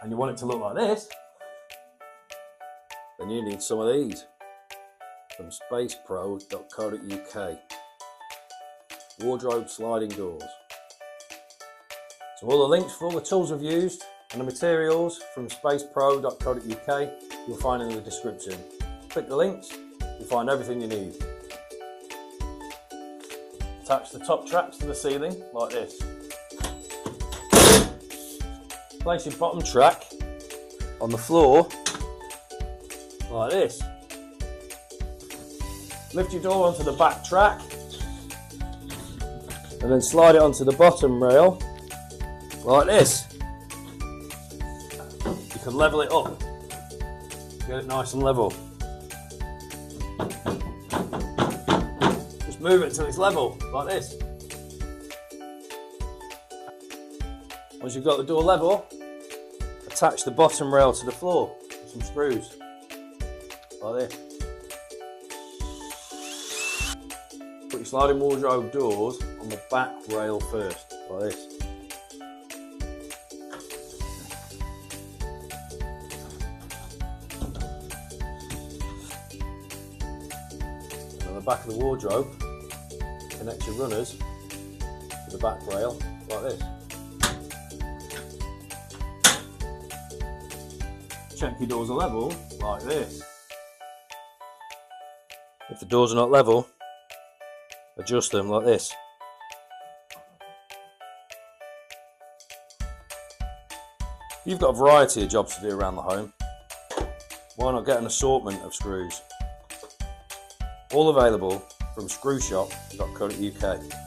and you want it to look like this, then you need some of these from spacepro.co.uk. Wardrobe sliding doors. So all the links for all the tools we've used and the materials from spacepro.co.uk you'll find in the description. Click the links, you'll find everything you need. Attach the top tracks to the ceiling like this. Place your bottom track on the floor like this. Lift your door onto the back track and then slide it onto the bottom rail like this. You can level it up, get it nice and level. Just move it till it's level like this. Once you've got the door level, attach the bottom rail to the floor with some screws like this. Put your sliding wardrobe doors on the back rail first, like this. And on the back of the wardrobe, connect your runners to the back rail, like this. Check your doors are level, like this. If the doors are not level, adjust them like this. You've got a variety of jobs to do around the home. Why not get an assortment of screws? All available from screwshop.co.uk.